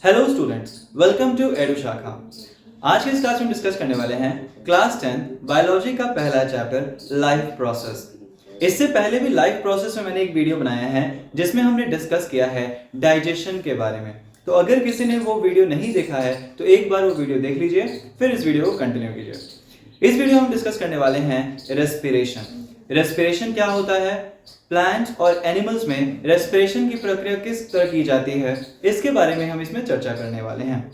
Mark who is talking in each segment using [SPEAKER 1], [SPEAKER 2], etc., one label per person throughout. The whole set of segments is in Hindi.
[SPEAKER 1] Hello students, welcome to Edu Shakha. आज के इस क्लास में डिस्कस करने वाले हैं क्लास 10 बायोलॉजी का पहला चैप्टर लाइफ प्रोसेस। इससे पहले भी लाइफ प्रोसेस में मैंने एक वीडियो बनाया है जिसमें हमने डिस्कस किया है डाइजेशन के बारे में। तो अगर किसी ने वो वीडियो नहीं देखा है तो एक बार वो वीडियो देख लीजिए, फिर इस वीडियो को कंटिन्यू कीजिए। इस वीडियो में हम डिस्कस करने वाले हैं रेस्पिरेशन। रेस्पिरेशन क्या होता है, प्लांट्स और एनिमल्स में रेस्पिरेशन की प्रक्रिया किस तरह की जाती है, इसके बारे में हम इसमें चर्चा करने वाले हैं।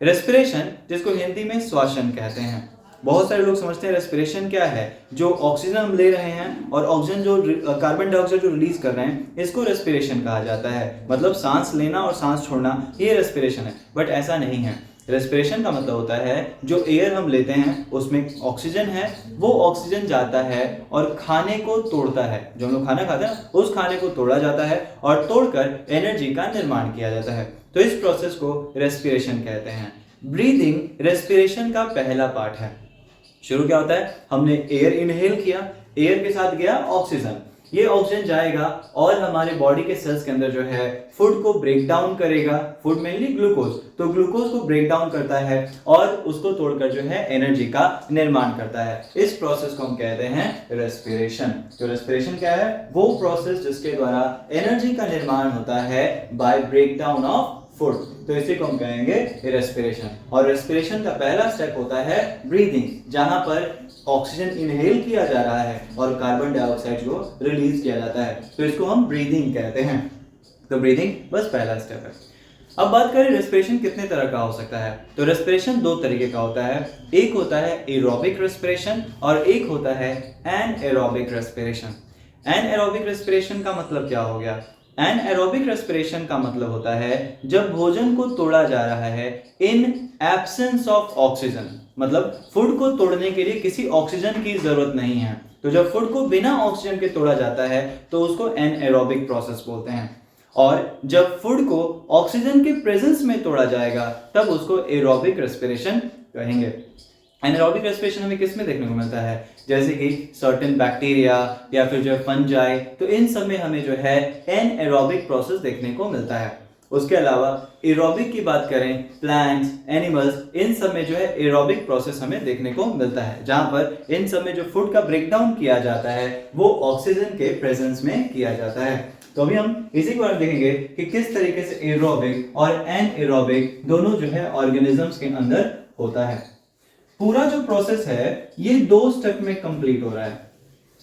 [SPEAKER 1] रेस्पिरेशन, जिसको हिंदी में श्वसन कहते हैं। बहुत सारे लोग समझते हैं रेस्पिरेशन क्या है, जो ऑक्सीजन हम ले रहे हैं और ऑक्सीजन जो कार्बन डाइऑक्साइड जो रिलीज कर रहे हैं, इसको रेस्पिरेशन कहा जाता है। मतलब सांस लेना और सांस छोड़ना, ये रेस्पिरेशन है। बट ऐसा नहीं है। रेस्पिरेशन का मतलब होता है जो एयर हम लेते हैं उसमें ऑक्सीजन है, वो ऑक्सीजन जाता है और खाने को तोड़ता है। जो हम लोग खाना खाते हैं उस खाने को तोड़ा जाता है और तोड़कर एनर्जी का निर्माण किया जाता है। तो इस प्रोसेस को रेस्पिरेशन कहते हैं। ब्रीदिंग रेस्पिरेशन का पहला पार्ट है। शुरू क्या होता है, हमने एयर इनहेल किया, एयर के साथ गया ऑक्सीजन, ये ऑक्सीजन जाएगा और हमारे बॉडी के सेल्स के अंदर जो है फूड को ब्रेक डाउन करेगा। फूड मेनली ग्लूकोज, तो ग्लूकोज को ब्रेक डाउन करता है और उसको तोड़कर जो है एनर्जी का निर्माण करता है। इस प्रोसेस को हम कहते हैं रेस्पिरेशन। तो रेस्पिरेशन क्या है, वो प्रोसेस जिसके द्वारा एनर्जी का निर्माण होता है by break down of food. तो इसी को हम कहेंगे रेस्पिरेशन। और रेस्पिरेशन का पहला स्टेप होता है ब्रीदिंग, जहां पर ऑक्सीजन इनहेल किया जा रहा है और कार्बन डाइऑक्साइड को रिलीज किया जाता है। तो इसको हम ब्रीदिंग कहते हैं। तो ब्रीदिंग बस पहला स्टेप है। अब बात करें रेस्पिरेशन कितने तरह का हो सकता है। तो रेस्पिरेशन दो तरीके का होता है। एक होता है एरोबिक रेस्पिरेशन और एक होता है एनएरोबिक रेस्पिरेशन। एनएरोबिक रेस्पिरेशन का मतलब क्या हो गया, एनएरोबिक रेस्पिरेशन का मतलब होता है जब भोजन को तोड़ा जा रहा है इन एब्सेंस ऑफ ऑक्सीजन। मतलब फूड को तोड़ने के लिए किसी ऑक्सीजन की जरूरत नहीं है। तो जब फूड को बिना ऑक्सीजन के तोड़ा जाता है तो उसको एनएरोबिक प्रोसेस बोलते हैं। और जब फूड को ऑक्सीजन के प्रेजेंस में तोड़ा जाएगा तब उसको एरोबिक रेस्पिरेशन कहेंगे। एनारोबिक रेस्पिरेशन हमें किस में देखने को मिलता है, जैसे कि सर्टेन बैक्टीरिया या फिर जो है फंजाई, तो इन सब में हमें जो है एनएरोबिक प्रोसेस देखने को मिलता है। उसके अलावा एरोबिक की बात करें, प्लांट्स, एनिमल्स, इन सब में जो है एरोबिक प्रोसेस हमें देखने को मिलता है, जहां पर इन सब में जो फूड का ब्रेकडाउन किया जाता है वो ऑक्सीजन के प्रेजेंस में किया जाता है। तो अभी हम इसी के बारे में देखेंगे कि किस तरीके से एरोबिक और एनएरोबिक दोनों जो है ऑर्गेनिजम्स के अंदर होता है। पूरा जो प्रोसेस है ये दो स्टेप में कंप्लीट हो रहा है।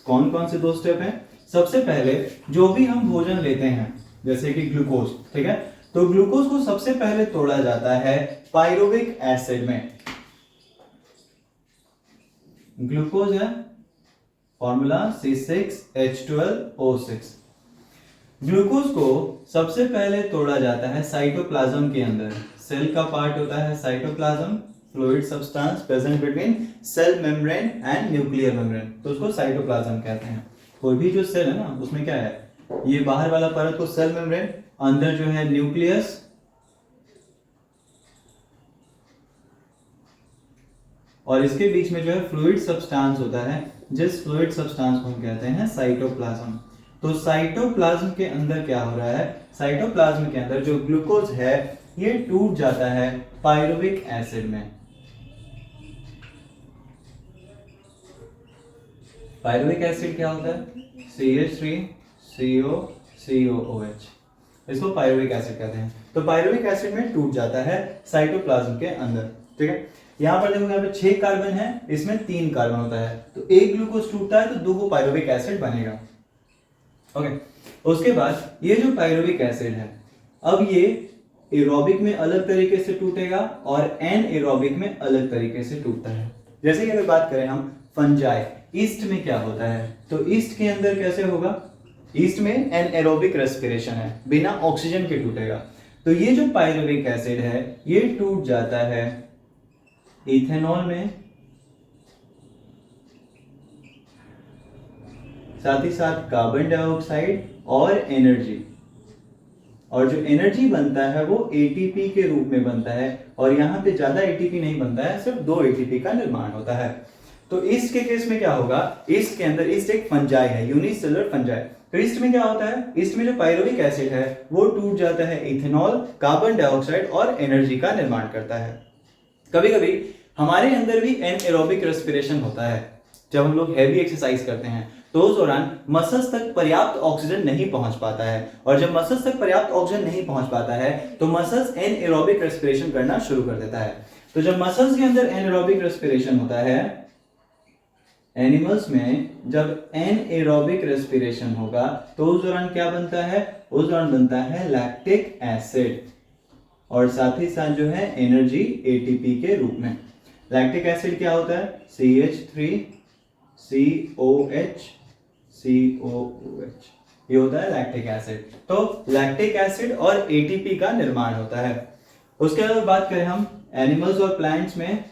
[SPEAKER 1] कौन कौन से दो स्टेप हैं? सबसे पहले जो भी हम भोजन लेते हैं जैसे कि ग्लूकोज, ठीक है, तो ग्लूकोज को सबसे पहले तोड़ा जाता है पायरुविक एसिड में। ग्लूकोज है फॉर्मूला C6H12O6। ग्लूकोज को सबसे पहले तोड़ा जाता है साइटोप्लाज्म के अंदर। सेल का पार्ट होता है cytoplasm, fluid substance present between cell membrane and nuclear membrane, तो उसको साइटोप्लाज्म कहते हैं। कोई भी जो सेल है ना उसमें क्या है, ये बाहर वाला परत को सेल मेम्ब्रेन, अंदर जो है न्यूक्लियस, और इसके बीच में जो है फ्लूइड सब्सटेंस होता है, जिस फ्लूइड सब्सटेंस को हम कहते हैं साइटोप्लाज्म। तो साइटोप्लाज्म के अंदर क्या हो रहा है, साइटोप्लाज्म के अंदर जो ग्लूकोज है ये टूट जाता है पायरुविक एसिड में। पायरुविक एसिड क्या होता है, CH3COCOOH, इसको पायरुविक एसिड कहते हैं। तो पायरुविक एसिड में टूट जाता है साइटोप्लाज्म के अंदर, ठीक है। यहां पर देखो, यहाँ पे 6 कार्बन है, इसमें 3 कार्बन होता है, तो एक ग्लूकोज टूटता है तो 2 पायरुविक एसिड बनेगा। ओके, उसके बाद ये जो पायरुविक एसिड है अब ये एरोबिक में अलग तरीके से टूटेगा और एनएरोबिक में अलग तरीके से टूटता है। जैसे कि अगर बात करें हम फंजाई, ईस्ट में क्या होता है, तो ईस्ट के अंदर कैसे होगा, ईस्ट में एनएरोबिक रेस्पिरेशन है, बिना ऑक्सीजन के टूटेगा। तो ये जो पायरुविक एसिड है ये टूट जाता है इथेनॉल में, साथ ही साथ कार्बन डाइऑक्साइड और एनर्जी, और जो एनर्जी बनता है वो एटीपी के रूप में बनता है। और यहाँ पे ज्यादा एटीपी नहीं बनता है, सिर्फ 2 एटीपी का निर्माण होता है। तो ईस्ट के केस में क्या होगा, ईस्ट के अंदर, ईस्ट एक फंजाई है, यूनिसेलुलर फंजाई। तो ईस्ट में क्या होता है, ईस्ट में जो पायरुविक एसिड है वो टूट जाता है इथेनॉल, कार्बन डाइऑक्साइड और एनर्जी का निर्माण करता है। कभी कभी हमारे अंदर भी एनएरोबिक रेस्पिरेशन होता है। जब हम लोग हैवी एक्सरसाइज करते हैं तो उस दौरान मसल्स तक पर्याप्त ऑक्सीजन नहीं पहुंच पाता है, और जब मसल्स तक पर्याप्त ऑक्सीजन नहीं पहुंच पाता है तो मसल्स एनएरोबिक रेस्पिरेशन करना शुरू कर देता है। तो जब मसल्स के अंदर एनएरोबिक रेस्पिरेशन होता है, एनिमल्स में जब एनएरोबिक रेस्पिरेशन होगा तो उस दौरान क्या बनता है, उस दौरान बनता है लैक्टिक एसिड, और साथ ही साथ जो है एनर्जी एटीपी के रूप में। लैक्टिक एसिड क्या होता है, CH3COH, ये होता है लैक्टिक एसिड। तो लैक्टिक एसिड और एटीपी का निर्माण होता है। उसके बाद बात करें हम एनिमल्स और प्लांट्स में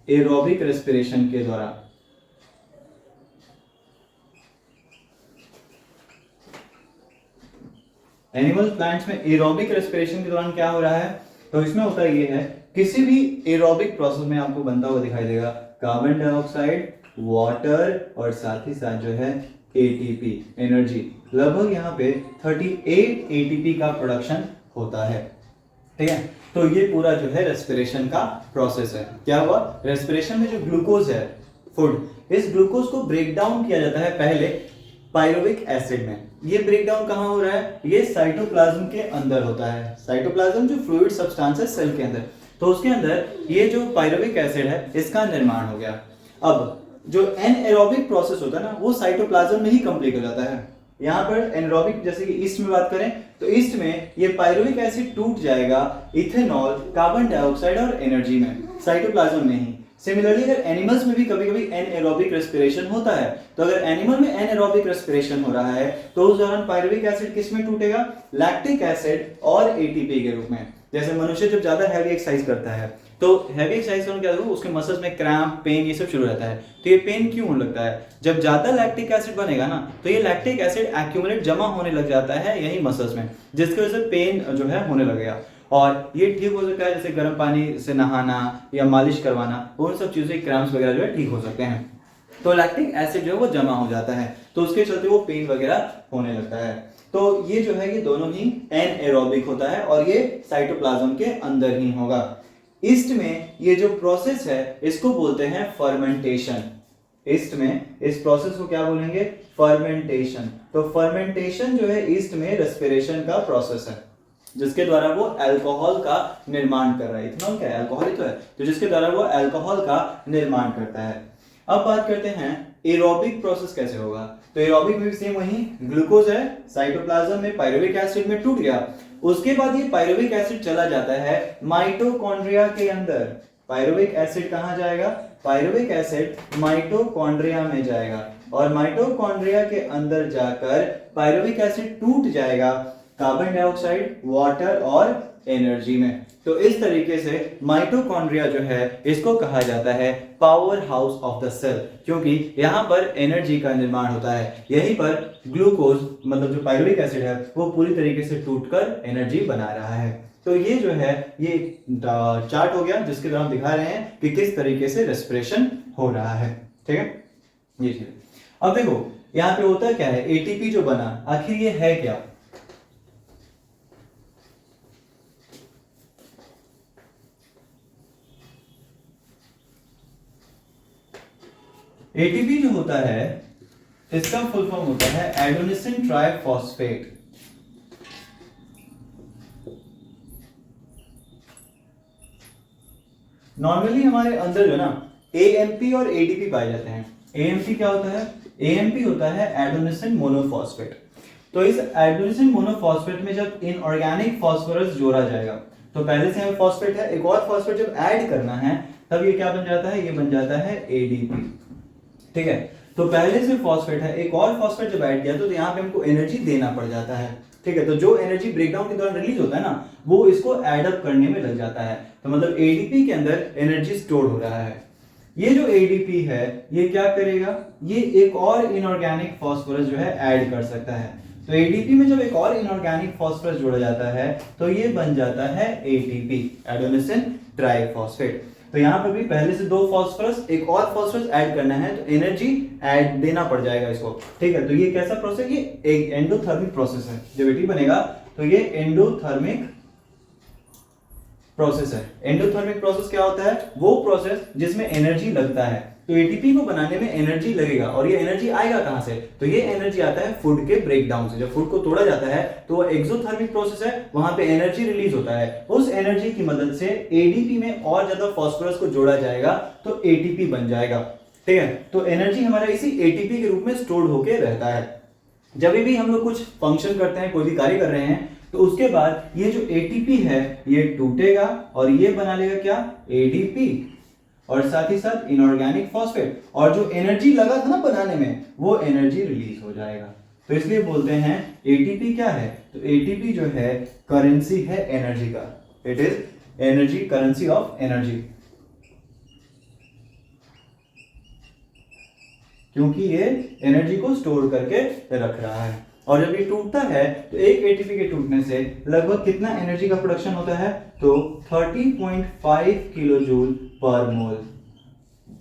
[SPEAKER 1] एरोबिक रेस्पिरेशन के दौरान। एनिमल प्लांट्स में एरोबिक रेस्पिरेशन के दौरान क्या हो रहा है, तो इसमें होता ये है, किसी भी एरोबिक प्रोसेस में आपको बनता हुआ दिखाई देगा कार्बन डाइऑक्साइड, वाटर और साथ ही साथ जो है एटीपी, एनर्जी। लगभग यहाँ पे 38 एटीपी का प्रोडक्शन होता है। ठीक है, तो ये पूरा जो है रेस्पिरेशन का प्रोसेस है। क्या हुआ, रेस्पिरेशन में जो ग्लूकोज है फूड, इस ग्लूकोज को ब्रेक डाउन किया जाता है पहले पायरुविक एसिड में। ये ब्रेक डाउन कहाँ हो रहा है, ये साइटोप्लाज्म के अंदर होता है। साइटोप्लाज्म जो फ्लूइड सब्सटेंस है सेल के अंदर, तो उसके अंदर ये जो पायरुविक एसिड है इसका निर्माण हो गया। अब जो एनएरोबिक प्रोसेस होता है ना, वो साइटोप्लाज्म में ही कंप्लीट हो जाता है। यहाँ पर एनएरोबिक, जैसे कि ईस्ट में बात करें तो ईस्ट में ये पायरुविक एसिड टूट जाएगा इथेनॉल, कार्बन डाइऑक्साइड और एनर्जी में, साइटोप्लाज्म में ही। सिमिलरली अगर एनिमल्स में भी कभी कभी एनएरोबिक रेस्पिरेशन होता है, तो अगर एनिमल में एनएरोबिक रेस्पिरेशन हो रहा है तो उस दौरान पायरुविक एसिड किस में टूटेगा, लैक्टिक एसिड और एटीपी के रूप में। जैसे मनुष्य जब ज्यादा हैवी एक्सरसाइज करता है तो हैवी एक्सरसाइज करने क्या होगा, उसके मसल्स में क्रैम्प, पेन ये सब शुरू रहता है। तो ये पेन क्यों होने लगता है, जब ज्यादा लैक्टिक एसिड बनेगा ना तो ये लैक्टिक एसिड एक्यूमुलेट, जमा होने लग जाता है यही मसल्स में, जिसकी वजह से पेन जो है होने लगेगा। और ये ठीक हो सकता है जैसे गर्म पानी से नहाना या मालिश करवाना, उन सब चीज़ों से क्रैम्प्स वगैरह जो है ठीक हो सकते हैं। तो लैक्टिक एसिड जो है वो जमा हो जाता है, तो उसके चलते वो पेन वगैरह होने लगता है। तो ये जो है ये दोनों ही एनएरोबिक होता है और ये साइटोप्लाज्म के अंदर ही होगा। ईस्ट में ये जो प्रोसेस है इसको बोलते हैं फर्मेंटेशन। ईस्ट में इस प्रोसेस को क्या बोलेंगे, फर्मेंटेशन। तो फर्मेंटेशन जो है ईस्ट में रेस्पिरेशन का प्रोसेस है, जिसके द्वारा वो अल्कोहल का निर्माण कर रहा है। इथेनॉल क्या है, अल्कोहल ही तो है, तो जिसके द्वारा वो अल्कोहल का निर्माण करता है। अब बात करते हैं एरोबिक प्रोसेस कैसे होगा। तो एरोबिक में भी सेम वही, ग्लूकोज है साइटोप्लाज्म में, पायरुविक एसिड में टूट गया, उसके बाद ये पायरुविक एसिड चला जाता है माइटोकॉन्ड्रिया के अंदर। पायरुविक एसिड कहाँ जाएगा, पायरुविक एसिड माइटोकॉन्ड्रिया में जाएगा, और माइटोकॉन्ड्रिया के अंदर जाकर पायरुविक एसिड टूट जाएगा कार्बन डाइऑक्साइड, वाटर और एनर्जी में। तो इस तरीके से माइटोकॉन्ड्रिया जो है इसको कहा जाता है power house of the cell, क्योंकि यहाँ पर एनर्जी का निर्माण होता है। यहीं पर ग्लूकोज मतलब जो पायरुविक एसिड है वो पूरी तरीके से टूटकर एनर्जी बना रहा है। तो ये जो है ये चार्ट हो गया जिसके द्वारा हम दिखा रहे हैं कि किस तरीके से रेस्पिरेशन हो रहा है। ठीक है, ये चीज। अब देखो यहाँ पे होता क्या है, एटीपी जो बना आखिर ये है क्या। एटीपी जो होता है इसका फुल फॉर्म होता है एडेनोसिन ट्राइफॉस्फेट। नॉर्मली हमारे अंदर जो ना एएमपी और एडीपी पाए जाते हैं। एएमपी क्या होता है, एएमपी होता है एडेनोसिन मोनोफॉस्फेट। तो इस एडेनोसिन मोनोफॉस्फेट में जब इनऑर्गेनिक फास्फोरस जोड़ा जाएगा, तो पहले से हमें फॉस्फेट है, एक और फॉस्फेट जब ऐड करना है तब ये क्या बन जाता है, ये बन जाता है एडीपी। ठीक है, तो पहले से फॉस्फेट है, एक और फॉस्फेट जब ऐड किया तो यहाँ पे हमको एनर्जी देना पड़ जाता है। ठीक है, तो जो एनर्जी ब्रेकडाउन के दौरान रिलीज होता है ना वो इसको एड अप करने में लग जाता है। तो मतलब एडीपी के अंदर एनर्जी स्टोर हो रहा है। ये जो एडीपी है ये क्या करेगा, ये एक और इनऑर्गेनिक फास्फोरस जो है ऐड कर सकता है। तो एडीपी में जब एक और इनऑर्गेनिक फास्फोरस जोड़ा जाता है तो ये बन जाता है एटीपी, एडेनोसिन ट्राइफॉस्फेट। तो यहाँ पर भी पहले से 2 फास्फोरस, एक और फास्फोरस ऐड करना है, तो एनर्जी ऐड देना पड़ जाएगा इसको, ठीक है। तो ये कैसा प्रोसेस, ये एक एंडोथर्मिक प्रोसेस है। जब एटी बनेगा तो ये एंडोथर्मिक प्रोसेस है। एंडोथर्मिक प्रोसेस क्या होता है, वो प्रोसेस जिसमें एनर्जी लगता है। तो एटीपी को बनाने में एनर्जी लगेगा, और ये एनर्जी आएगा कहां से, तो ये एनर्जी आता है फूड के ब्रेकडाउन से। जब फूड को तोड़ा जाता है तो वो एक्सोथर्मिक प्रोसेस है, वहां पे एनर्जी रिलीज होता है। उस एनर्जी की मदद से एडीपी में और ज्यादा फास्फोरस को जोड़ा जाएगा तो एटीपी बन जाएगा, ठीक है। तो एनर्जी हमारा इसी एटीपी के रूप में स्टोर्ड होके रहता है। जब भी हम लोग कुछ फंक्शन करते हैं, कोई भी कार्य कर रहे हैं, तो उसके बाद ये जो एटीपी है ये टूटेगा और ये बना लेगा क्या, एडीपी, और साथ ही साथ इनऑर्गेनिक फॉस्फेट, और जो एनर्जी लगा था ना बनाने में, वो एनर्जी रिलीज हो जाएगा। तो इसलिए बोलते हैं एटीपी क्या है, तो एटीपी जो है करेंसी है एनर्जी का। It is energy, currency of energy, क्योंकि ये एनर्जी को स्टोर करके रख रहा है। और जब ये टूटता है तो एक एटीपी के टूटने से लगभग कितना एनर्जी का प्रोडक्शन होता है, तो 30.5 किलो जूल पर मोल।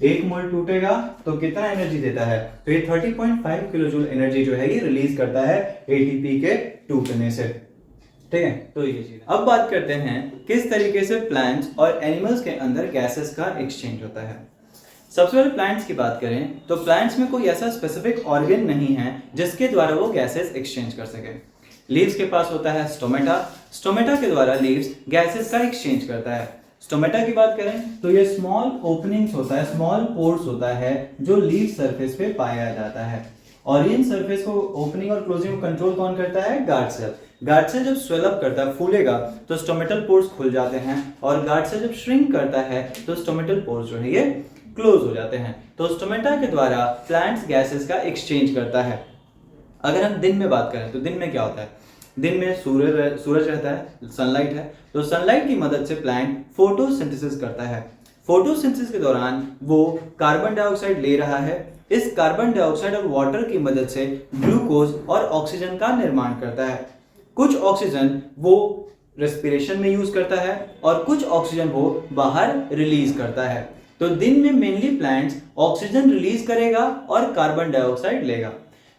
[SPEAKER 1] एक मोल टूटेगा तो कितना एनर्जी देता है, तो ये 30.5 किलो जूल एनर्जी जो है ये रिलीज करता है एटीपी के टूटने से, ठीक है। तो ये चीज। अब बात करते हैं किस तरीके से प्लांट्स और एनिमल्स के अंदर गैसेस का एक्सचेंज होता है। सबसे पहले प्लांट्स की बात करें तो प्लांट्स में कोई ऐसा स्पेसिफिक ऑर्गन नहीं है जिसके द्वारा वो गैसेस एक्सचेंज कर सके। लीव्स के पास होता है स्टोमेटा, स्टोमेटा के द्वारा लीव्स गैसेस का एक्सचेंज करता है। स्टोमेटा की बात करें तो ये स्मॉल ओपनिंग्स होता है, स्मॉल पोर्स होता है जो लीव सरफेस पे पाया जाता है। और इन सरफेस को ओपनिंग और क्लोजिंग को कंट्रोल कौन करता है, गार्ड सेल। गार्ड सेल जब स्वेल अप करता है, फूलेगा, तो स्टोमेटल पोर्स खुल जाते हैं, और गार्ड सेल जब श्रिंक करता है तो स्टोमेटल पोर्स जो है ये क्लोज हो जाते हैं। तो स्टोमेटा के द्वारा प्लांट्स गैसेस का एक्सचेंज करता है। अगर हम दिन में बात करें तो दिन में क्या होता है, दिन में सूरज रहता है, सनलाइट है, तो सनलाइट की मदद से प्लांट फोटोसिंथेसिस करता है। फोटोसिंथेसिस के दौरान वो कार्बन डाइऑक्साइड ले रहा है। इस कार्बन डाइऑक्साइड और वाटर की मदद से ग्लूकोज और ऑक्सीजन का निर्माण करता है। कुछ ऑक्सीजन वो रेस्पिरेशन में यूज करता है और कुछ ऑक्सीजन वो बाहर रिलीज करता है। तो दिन में मेनली प्लांट्स ऑक्सीजन रिलीज करेगा और कार्बन डाइऑक्साइड लेगा।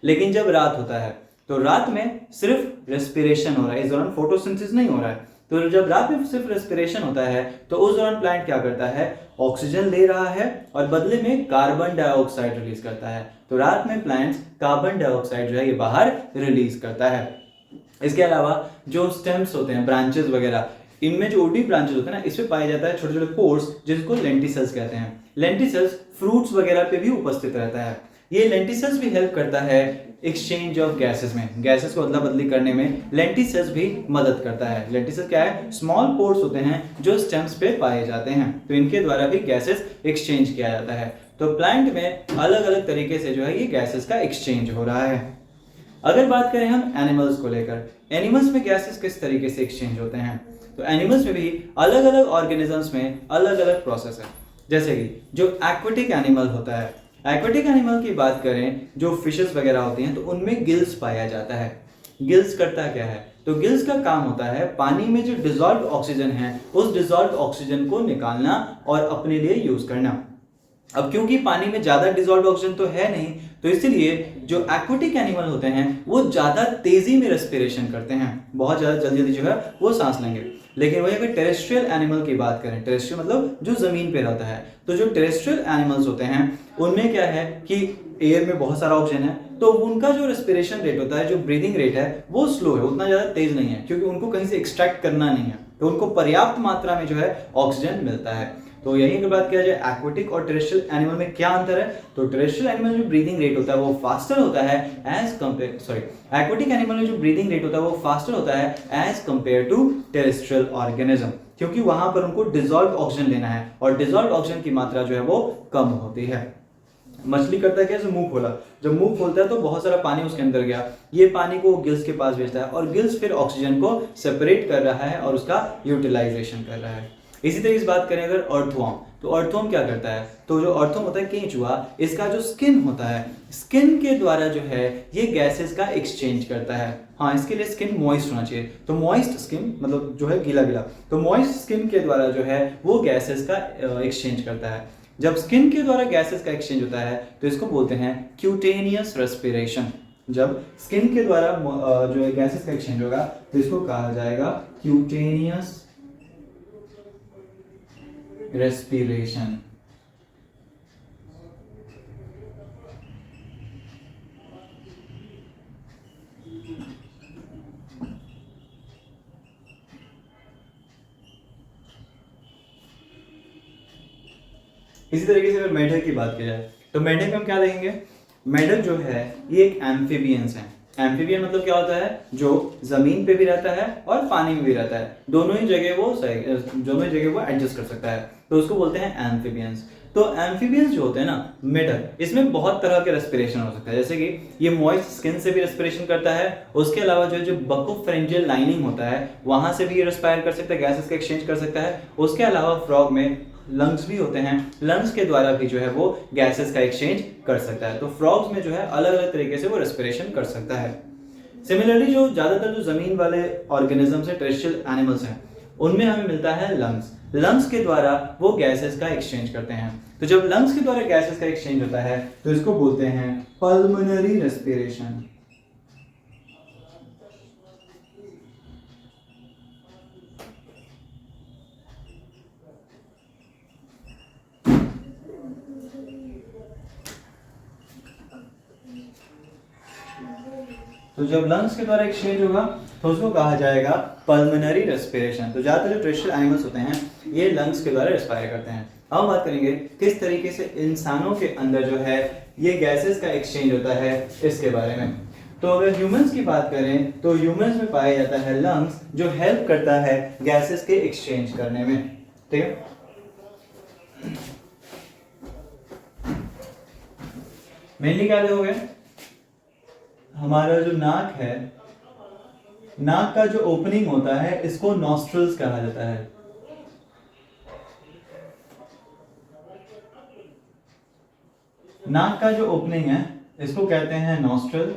[SPEAKER 1] लेकिन जब रात होता है तो रात में सिर्फ रेस्पिरेशन हो रहा है, इस दौरान फोटोसिंथेसिस नहीं हो रहा है। तो जब रात में सिर्फ रेस्पिरेशन होता है तो उस दौरान प्लांट क्या करता है, ऑक्सीजन ले रहा है और बदले में कार्बन डाइऑक्साइड रिलीज करता है। तो रात में प्लांट्स कार्बन डाइऑक्साइड जो है ये बाहर रिलीज करता है। इसके अलावा जो स्टेम्स होते हैं, ब्रांचेस वगैरह, इनमें जो ओडी ब्रांचेस होते हैं ना, इसमें पाया जाता है छोटे छोटे पोर्स जिसको लेंटिसेल्स कहते हैं। लेंटिसेल्स फ्रूट्स वगैरह पे भी उपस्थित रहता है। ये लेंटिसेल्स भी हेल्प करता है एक्सचेंज ऑफ गैसेस में, गैसेस को अदला बदली करने में लेंटिसेल्स भी मदद करता है। लेंटिसेल्स क्या है, स्मॉल पोर्स होते हैं जो स्टेम्स पे पाए जाते हैं, तो इनके द्वारा भी गैसेस एक्सचेंज किया जाता है। तो प्लांट में अलग अलग तरीके से जो है ये गैसेस का एक्सचेंज हो रहा है। अगर बात करें हम एनिमल्स को लेकर, एनिमल्स में गैसेस किस तरीके से एक्सचेंज होते हैं, तो एनिमल्स में भी अलग अलग ऑर्गेनिजम्स में अलग अलग प्रोसेस है। जैसे कि जो एक्वेटिक एनिमल होता है, एक्वेटिक एनिमल की बात करें, जो फिशेस वगैरह होती हैं, तो उनमें गिल्स पाया जाता है। गिल्स करता क्या है, तो गिल्स का काम होता है पानी में जो डिसॉल्व्ड ऑक्सीजन है उस डिसॉल्व्ड ऑक्सीजन को निकालना और अपने लिए यूज करना। अब क्योंकि पानी में ज्यादा डिसॉल्व्ड ऑक्सीजन तो है नहीं, तो इसलिए जो एक्वेटिक एनिमल होते हैं वो ज्यादा तेजी में रेस्पिरेशन करते हैं, बहुत ज्यादा जल्दी जल्दी जो है वो सांस लेंगे। लेकिन वही अगर टेरेस्ट्रियल एनिमल की बात करें, टेरेस्ट्रियल मतलब जो जमीन पे रहता है, तो जो टेरेस्ट्रियल एनिमल्स होते हैं उनमें क्या है कि एयर में बहुत सारा ऑक्सीजन है, तो उनका जो रेस्पिरेशन रेट होता है, जो ब्रीदिंग रेट है, वो स्लो है, उतना ज्यादा तेज नहीं है, क्योंकि उनको कहीं से एक्सट्रैक्ट करना नहीं है, तो उनको पर्याप्त मात्रा में जो है ऑक्सीजन मिलता है। तो यही की बात किया जाए एक्वेटिक और टेरेस्ट्रियल एनिमल में क्या अंतर है, तो टेरेस्ट्रियल एनिमल जो ब्रीदिंग रेट होता है वो फास्टर होता है एज कंपेयर एक्वेटिक एनिमल में जो ब्रीदिंग रेट होता है वो फास्टर होता है as compare to terrestrial organism, क्योंकि वहां पर उनको डिसॉल्व्ड ऑक्सीजन लेना है और डिसॉल्व्ड ऑक्सीजन की मात्रा जो है वो कम होती है। मछली करता है कैसे, मुंह खोला, जब मुंह खोलता है तो बहुत सारा पानी उसके अंदर गया, ये पानी को गिल्स के पास भेजता है और गिल्स फिर ऑक्सीजन को सेपरेट कर रहा है और उसका यूटिलाइजेशन कर रहा है। इसी तरह इस बात करें अगर अर्थवॉर्म, तो अर्थवॉर्म क्या करता है, तो जो अर्थवॉर्म होता है केंचुआ, इसका जो स्किन होता है, स्किन के द्वारा जो है ये गैसेस का एक्सचेंज करता है। हाँ, इसके लिए स्किन मॉइस्ट होना चाहिए। तो मॉइस्ट स्किन मतलब जो है गीला गीला, तो मॉइस्ट स्किन के द्वारा जो है वो गैसेस का एक्सचेंज करता है। जब स्किन के द्वारा गैसेस का एक्सचेंज होता है तो इसको बोलते हैं क्यूटेनियस रेस्पिरेशन। जब स्किन के द्वारा जो है गैसेस का एक्सचेंज होगा तो इसको कहा जाएगा क्यूटेनियस रेस्पिरेशन। इसी तरीके से अगर मेढक की बात की जाए तो मेढक में हम क्या देखेंगे, मेढक जो है ये एक एम्फीबियंस है। एम्फीबियन मतलब क्या होता है, जो जमीन पे भी रहता है और पानी में भी रहता है, दोनों ही जगह वो एडजस्ट कर सकता है, तो उसको बोलते हैं एम्फीबियंस। तो एम्फीबियंस जो होते हैं ना मेढक, इसमें बहुत तरह के रेस्पिरेशन हो सकता है, जैसे कि ये मॉइस्ट स्किन से भी रेस्पिरेशन करता है, उसके अलावा जो बकोफेरेंजियल लाइनिंग होता है वहां से भी ये रेस्पायर कर सकता है, गैसेस का एक्सचेंज कर सकता है। उसके अलावा फ्रॉग में लंग्स भी होते हैं, लंग्स के द्वारा भी जो है वो गैसेस का एक्सचेंज कर सकता है। तो फ्रॉग्स में जो है अलग अलग तरीके से वो रेस्पिरेशन कर सकता है। सिमिलरली जो ज्यादातर जो जमीन वाले ऑर्गेनिजम्स है, टेरेस्ट्रियल एनिमल्स हैं, उनमें हमें मिलता है लंग्स। लंग्स के द्वारा वो गैसेस का एक्सचेंज करते हैं। तो जब लंग्स के द्वारा गैसेस का एक्सचेंज होता है तो इसको बोलते हैं पल्मोनरी रेस्पिरेशन। तो जब लंग्स के द्वारा एक्सचेंज होगा तो उसको कहा जाएगा पल्मोनरी रेस्पिरेशन। तो ज्यादातर जो टेरेस्ट्रियल एनिमल्स होते हैं ये लंग्स के द्वारा रेस्पायर करते हैं। अब बात करेंगे किस तरीके से इंसानों के अंदर जो है ये गैसेस का एक्सचेंज होता है इसके बारे में। तो अगर ह्यूमंस की बात करें तो ह्यूमंस में पाया जाता है लंग्स, जो हेल्प करता है गैसेस के एक्सचेंज करने में। ठीक है, मेनली क्या देखोगे, हमारा जो नाक है, नाक का जो ओपनिंग होता है इसको नॉस्ट्रल्स कहा जाता है। नाक का जो ओपनिंग है इसको कहते हैं नॉस्ट्रल।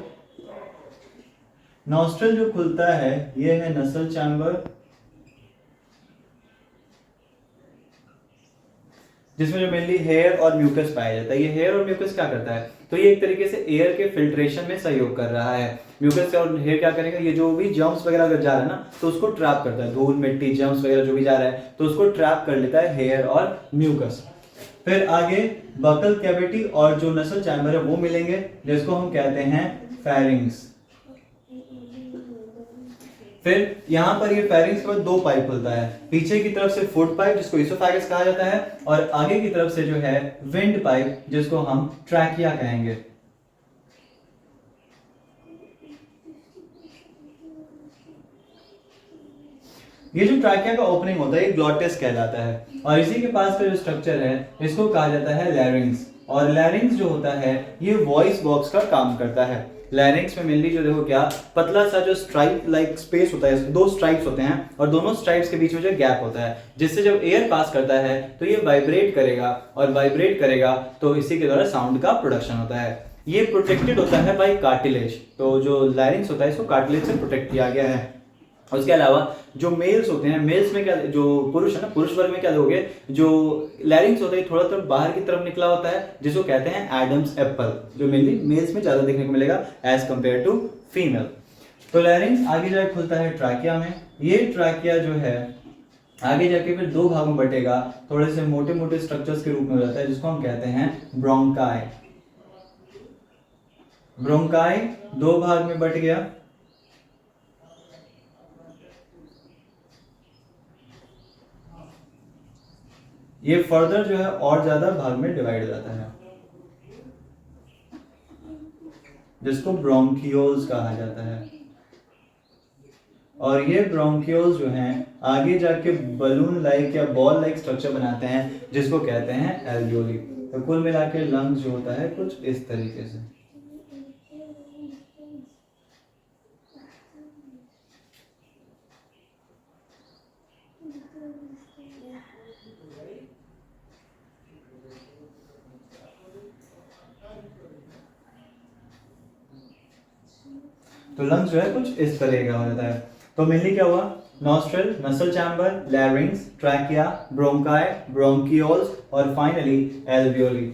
[SPEAKER 1] नॉस्ट्रल जो खुलता है ये है नसल चैम्बर, जिसमें जो मेनली हेयर और म्यूकस पाया जाता है। ये हेयर और म्यूकस क्या करता है, तो ये एक तरीके से एयर के फिल्ट्रेशन में सहयोग कर रहा है। म्यूकस और हेयर क्या करेगा, ये जो भी जर्म्स वगैरह अगर जा रहा है ना तो उसको ट्रैप करता है, धूल मिट्टी जर्म्स वगैरह जो भी जा रहा है तो उसको ट्रैप कर लेता है हेयर और म्यूकस। फिर आगे बकल कैविटी और जो नसल चैम्बर है वो मिलेंगे, जिसको हम कहते हैं फेरिंग्स। फिर यहां पर ये फेरिंग्स के बाद दो पाइप खुलता है, पीछे की तरफ से फूड पाइप जिसको इसोफेगस कहा जाता है, और आगे की तरफ से जो है विंड पाइप जिसको हम ट्रैकिया कहेंगे। ये जो ट्रैकिया का ओपनिंग होता है ये ग्लॉटिस कहलाता है, और इसी के पास का जो स्ट्रक्चर है इसको कहा जाता है लैरिंग्स। और लैरिंग्स जो होता है ये वॉइस बॉक्स का काम करता है। लैरिंग्स में मेनली जो देखो क्या पतला सा जो स्ट्राइप लाइक स्पेस होता है, दो स्ट्राइप्स होते हैं और दोनों स्ट्राइप्स के बीच में जो गैप होता है, जिससे जब एयर पास करता है तो ये वाइब्रेट करेगा, और वाइब्रेट करेगा तो इसी के द्वारा साउंड का प्रोडक्शन होता है। ये प्रोटेक्टेड होता है बाय कार्टिलेज। तो जो लैरिंग्स होता है इसको कार्टिलेज से प्रोटेक्ट किया गया है। उसके अलावा जो मेल्स होते हैं, मेल्स में क्या, जो पुरुष है ना, पुरुष वर्ग में क्या दोगे, जो लैरिंग्स होता है थोड़ा थोड़ा बाहर की तरफ निकला होता है, जिसको कहते हैं एडम्स एप्पल, जो मेनली मेल्स में ज्यादा देखने को मिलेगा एज कंपेयर टू फीमेल। तो लैरिंग्स आगे जाके खुलता है ट्रैकिया में। ये ट्रैकिया जो है आगे जाके फिर दो भागों में बटेगा, थोड़े से मोटे मोटे स्ट्रक्चर्स के रूप में हो जाता है, जिसको हम कहते हैं ब्रोंकाई। ब्रोंकाई दो भाग में बट गया। ये फर्दर जो है और ज्यादा भाग में डिवाइड हो जाता है, जिसको ब्रोंकियोल्स कहा जाता है। और ये ब्रोंकियोल्स जो हैं आगे जाके बलून लाइक या बॉल लाइक स्ट्रक्चर बनाते हैं, जिसको कहते हैं एल्वियोली। तो कुल मिला के लंग्स जो होता है कुछ इस तरीके से। तो लंग्स जो है कुछ इस तरह का हो जाता है। तो मेनली क्या हुआ, नॉस्ट्रल, नसल चैम्बर, लैरिंग्स, ट्रैकिया, ब्रोंकाई, ब्रोंकियोल्स और फाइनली एल्वियोली।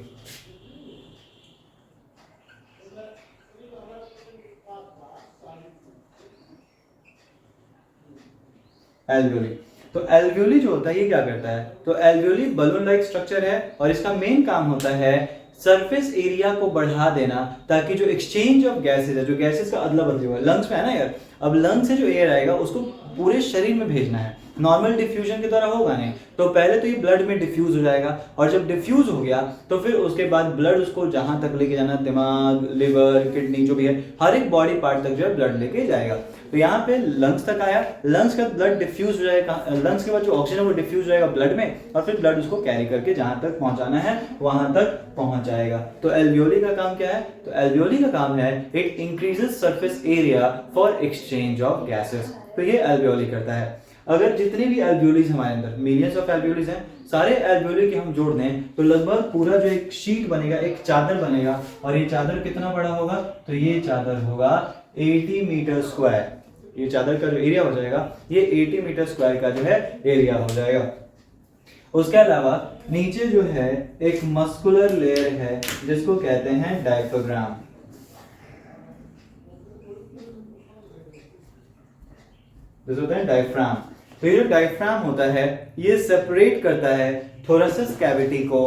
[SPEAKER 1] एल्वियोली, तो एल्वियोली जो होता है ये क्या करता है, तो एल्वियोली बलून लाइक स्ट्रक्चर है और इसका मेन काम होता है सरफेस एरिया को बढ़ा देना, ताकि जो एक्सचेंज ऑफ गैसेस है, जो गैसेस का अदला बदली हुआ, लंग्स में है ना यार, अब लंग्स से जो एयर आएगा उसको पूरे शरीर में भेजना है, नॉर्मल डिफ्यूजन के द्वारा होगा नहीं, तो पहले तो ये ब्लड में डिफ्यूज हो जाएगा और जब डिफ्यूज हो गया तो फिर उसके बाद ब्लड उसको जहां तक लेके जाना, दिमाग, लिवर, किडनी जो भी है, हर एक बॉडी पार्ट तक जो है ब्लड लेके जाएगा। तो यहाँ पे लंग्स तक आया, लंग्स का ब्लड डिफ्यूज हो जाएगा, लंग्स के बाद जो ऑक्सीजन है वो डिफ्यूज हो जाएगा ब्लड में और फिर ब्लड उसको कैरी करके जहां तक पहुंचाना है वहां तक पहुंच जाएगा। तो एल्वियोली का काम क्या है, तो एल्वियोली का काम है it increases surface area for exchange of gases. तो ये एल्वियोली करता है। अगर जितने भी एल्वियोलीज हमारे अंदर, मिलियंस ऑफ एल्वियोलीज हैं, सारे एल्वियोली के हम जोड़ दें तो लगभग पूरा जो एक शीट बनेगा, एक चादर बनेगा, और ये चादर कितना बड़ा होगा, तो ये चादर होगा 80 मीटर स्क्वायर। ये चादर का जो एरिया हो जाएगा ये 80 मीटर स्क्वायर का जो है एरिया हो जाएगा। उसके अलावा नीचे जो है एक मस्कुलर लेयर है जिसको कहते हैं डायफ्राम। होता है डायफ्राम। तो ये जो डायफ्राम होता है ये सेपरेट करता है थोरेसिस कैविटी को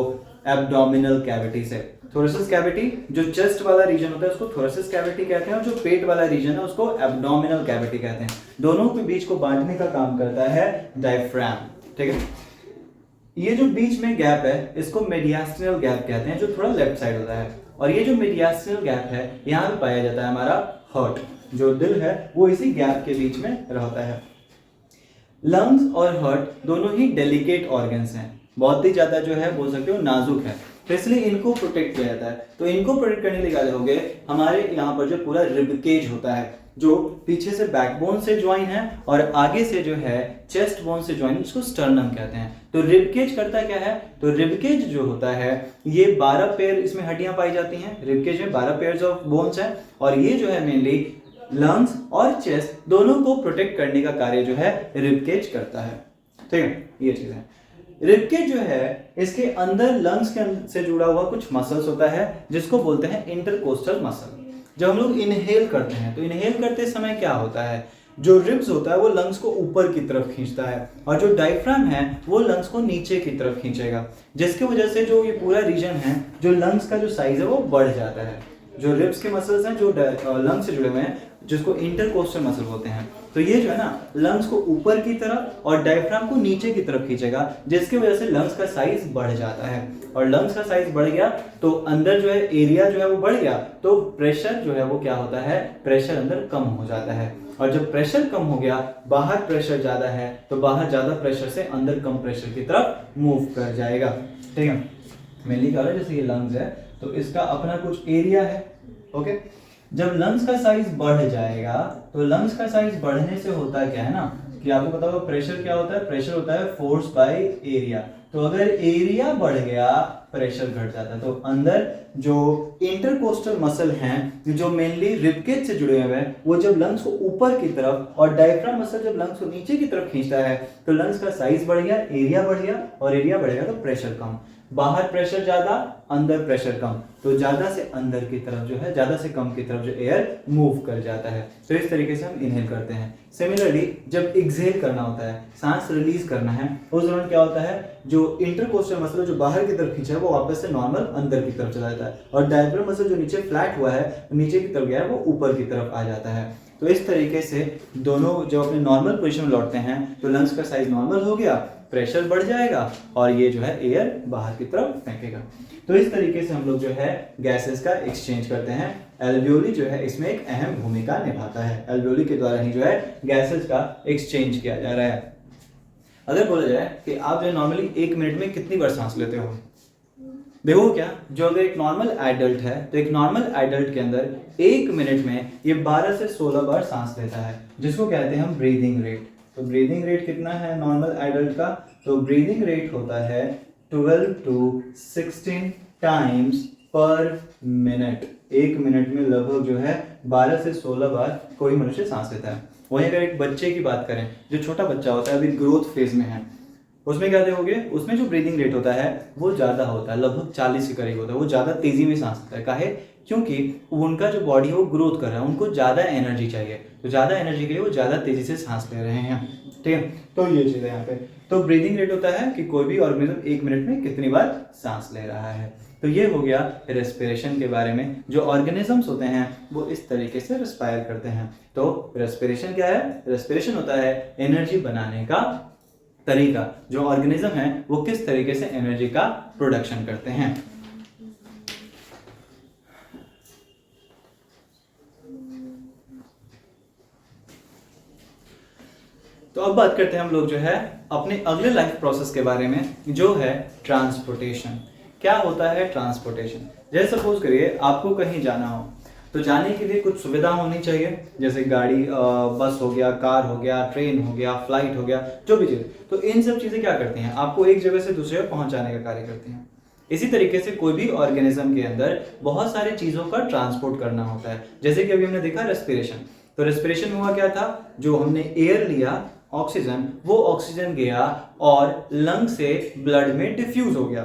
[SPEAKER 1] एब्डोमिनल कैविटी से। थोरेसिस कैविटी जो चेस्ट वाला रीजन होता है उसको थोरेसिस कैविटी कहते हैं और जो पेट वाला रीजन है उसको एब्डोमिनल कैविटी कहते हैं। दोनों के बीच को बांटने का काम करता है डायफ्राम, ठीक है। ये जो बीच में गैप है इसको मेडियास्टिनल गैप कहते हैं, जो थोड़ा लेफ्ट साइड होता है, और ये जो मेडियास्टिनल गैप है यहाँ पे पाया जाता है हमारा हार्ट, जो दिल है वो इसी गैप के बीच में रहता है। लंग्स और हार्ट दोनों ही डेलिकेट ऑर्गन्स हैं, बहुत ही ज्यादा जो है बोल सकते हो नाजुक है, तो इसलिए इनको प्रोटेक्ट किया जाता है। तो इनको प्रोटेक्ट करने के लिए क्या होगे, हमारे यहाँ पर जो पूरा रिब केज होता है जो पीछे से बैकबोन से ज्वाइन है और आगे से जो है चेस्ट बोन से ज्वाइन, इसको स्टर्नम कहते हैं। तो रिब केज करता क्या है, तो रिब केज जो होता है ये 12 पेयर इसमें हड्डियां पाई जाती हैं। रिब केज में 12 पेयर्स ऑफ बोन्स हैं और ये जो है मेनली लंग्स और चेस्ट दोनों को प्रोटेक्ट करने का कार्य जो है रिब केज करता है, ठीक है। ये चीज है, रिब केज जो है इसके अंदर लंग्स के से जुड़ा हुआ कुछ मसल्स होता है जिसको बोलते हैं इंटरकोस्टल मसल। जब हम लोग इनहेल करते हैं तो इनहेल करते समय क्या होता है, जो रिब्स होता है वो लंग्स को ऊपर की तरफ खींचता है और जो डायफ्राम है वो लंग्स को नीचे की तरफ खींचेगा, जिसकी वजह से जो ये पूरा रीजन है जो लंग्स का जो साइज है वो बढ़ जाता है। जो रिब्स के मसल्स हैं जो लंग्स से जुड़े हुए हैं जिसको इंटरकोस्टल मसल बोलते हैं, तो ये जो है ना लंग्स को ऊपर की तरफ और डायफ्राम को नीचे की तरफ खींचेगा, जिसकी वजह से लंग्स का साइज बढ़ जाता है। और लंग्स का साइज बढ़ गया तो अंदर जो है एरिया जो है वो बढ़ गया, तो प्रेशर जो है वो क्या होता है, प्रेशर अंदर कम हो जाता है। और जब प्रेशर कम हो गया, बाहर प्रेशर ज्यादा है तो बाहर ज्यादा प्रेशर से अंदर कम प्रेशर की तरफ मूव कर जाएगा, ठीक है। मेनली क्या है, जैसे ये लंग्स है तो इसका अपना कुछ एरिया है, ओके। जब लंग्स का साइज बढ़ जाएगा तो लंग्स का साइज बढ़ने से होता क्या है ना कि आपको पता होगा प्रेशर क्या होता है, प्रेशर होता है फोर्स बाय एरिया। तो अगर एरिया बढ़ गया प्रेशर घट जाता है। तो अंदर जो इंटरकोस्टल मसल हैं जो मेनली रिबकेज से जुड़े हुए हैं वो जब लंग्स को ऊपर की तरफ और डायफ्राम मसल जब लंग्स को नीचे की तरफ खींचता है तो लंग्स का साइज बढ़ गया, एरिया बढ़ गया, और एरिया बढ़ेगा तो प्रेशर कम, बाहर प्रेशर ज्यादा अंदर प्रेशर कम, तो ज्यादा से अंदर की तरफ जो है ज्यादा से कम की तरफ जो एयर मूव कर जाता है। तो इस तरीके से हम इनहेल करते हैं। सिमिलरली जब एक्सहेल करना होता है, सांस रिलीज करना है, उस दौरान क्या होता है, जो इंटरकोस्टल मसल जो बाहर की तरफ खींचा है वो वापस से नॉर्मल अंदर की तरफ चला जाता है और डायफ्राम मसल जो नीचे फ्लैट हुआ है नीचे की तरफ गया है वो ऊपर की तरफ आ जाता है। तो इस तरीके से दोनों जब अपने नॉर्मल पोजीशन में लौटते हैं तो लंग्स का साइज नॉर्मल हो गया, प्रेशर बढ़ जाएगा और ये जो है एयर बाहर की तरफ फेंकेगा। तो इस तरीके से हम लोग जो है गैसेस का एक्सचेंज करते हैं। एल्वियोली जो है इसमें एक अहम भूमिका निभाता है। एल्वियोली के द्वारा ही जो है गैसेस का एक्सचेंज किया जा रहा है। अगर बोला जाए कि आप जो नॉर्मली 1 मिनट में कितनी बार सांस लेते हो, देखो क्या, जो अगर एक नॉर्मल एडल्ट है तो एक नॉर्मल एडल्ट के अंदर 1 मिनट में ये 12 से 16 बार सांस लेता है, जिसको कहते हैं हम ब्रीदिंग रेट। तो ब्रीदिंग रेट कितना है नॉर्मल एडल्ट का, तो ब्रीदिंग रेट होता है 12 to 16 टाइम्स पर मिनट। 1 मिनट में लगभग जो है 12 से 16 बार कोई मनुष्य सांस लेता है। वहीं अगर एक बच्चे की बात करें, जो छोटा बच्चा होता है अभी ग्रोथ फेज में है, उसमें क्या देखोगे, उसमें जो ब्रीदिंग रेट होता है वो ज़्यादा होता है, लगभग 40 के करीब होता है। वो ज़्यादा तेज़ी में सांस लेता है। काहे? क्योंकि उनका जो बॉडी है वो ग्रोथ कर रहा है, उनको ज़्यादा एनर्जी चाहिए, तो ज़्यादा एनर्जी के लिए वो ज़्यादा तेज़ी से सांस ले रहे हैं। ठीक है, तो ये चीज़ है यहाँ पे। तो ब्रीदिंग रेट होता है कि कोई भी ऑर्गेनिज्म 1 मिनट में कितनी बार सांस ले रहा है। तो ये हो गया रेस्पिरेशन के बारे में। जो ऑर्गेनिजम्स होते हैं वो इस तरीके से रेस्पायर करते हैं। तो रेस्पिरेशन क्या है? रेस्पिरेशन होता है एनर्जी बनाने का तरीका। जो ऑर्गेनिज्म है वो किस तरीके से एनर्जी का प्रोडक्शन करते हैं। तो अब बात करते हैं हम लोग जो है अपने अगले लाइफ प्रोसेस के बारे में, जो है ट्रांसपोर्टेशन। क्या होता है ट्रांसपोर्टेशन? जैसे सपोज करिए आपको कहीं जाना हो, तो जाने के लिए कुछ सुविधा होनी चाहिए, जैसे गाड़ी, बस हो गया, कार हो गया, ट्रेन हो गया, फ्लाइट हो गया, जो भी चीज़। तो इन सब चीज़ें क्या करती हैं? आपको एक जगह से दूसरे जगह पहुंचाने का कार्य करती हैं। इसी तरीके से कोई भी ऑर्गेनिज्म के अंदर बहुत सारी चीज़ों का ट्रांसपोर्ट करना होता है। जैसे कि अभी हमने देखा रेस्पिरेशन, तो रेस्पिरेशन हुआ क्या था? जो हमने एयर लिया, ऑक्सीजन, वो ऑक्सीजन गया और लंग से ब्लड में डिफ्यूज हो गया,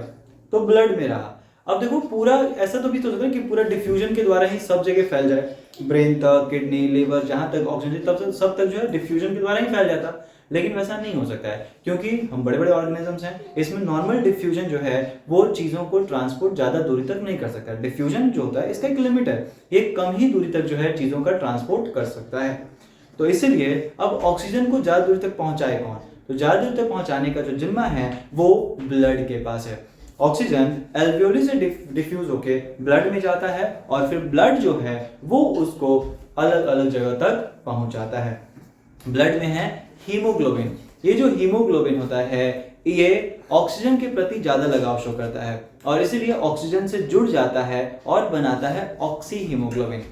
[SPEAKER 1] तो ब्लड में रहा। अब देखो पूरा ऐसा तो भी तो होता है कि पूरा डिफ्यूजन के द्वारा ही सब जगह फैल जाए, ब्रेन तक, किडनी, लिवर, जहां तक ऑक्सीजन तब सब तक जो है डिफ्यूजन के द्वारा ही फैल जाता। लेकिन वैसा नहीं हो सकता है, क्योंकि हम बड़े बड़े ऑर्गेनिजम्स हैं। इसमें नॉर्मल डिफ्यूजन जो है वो चीज़ों को ट्रांसपोर्ट ज़्यादा दूरी तक नहीं कर सकता। डिफ्यूजन जो होता है इसका एक लिमिट है, ये कम ही दूरी तक जो है चीज़ों का ट्रांसपोर्ट कर सकता है। तो इसीलिए अब ऑक्सीजन को ज़्यादा दूरी तक पहुंचाए कौन? तो ज़्यादा दूरी तक पहुंचाने का जो जिम्मा है वो ब्लड के पास है। ऑक्सीजन एल्वियोली से डिफ्यूज होके ब्लड में जाता है और फिर ब्लड जो है वो उसको अलग अलग जगह तक पहुंचाता है। ब्लड में है हीमोग्लोबिन। ये जो हीमोग्लोबिन होता है ये ऑक्सीजन के प्रति ज्यादा लगाव शो करता है और इसीलिए ऑक्सीजन से जुड़ जाता है और बनाता है ऑक्सी हीमोग्लोबिन।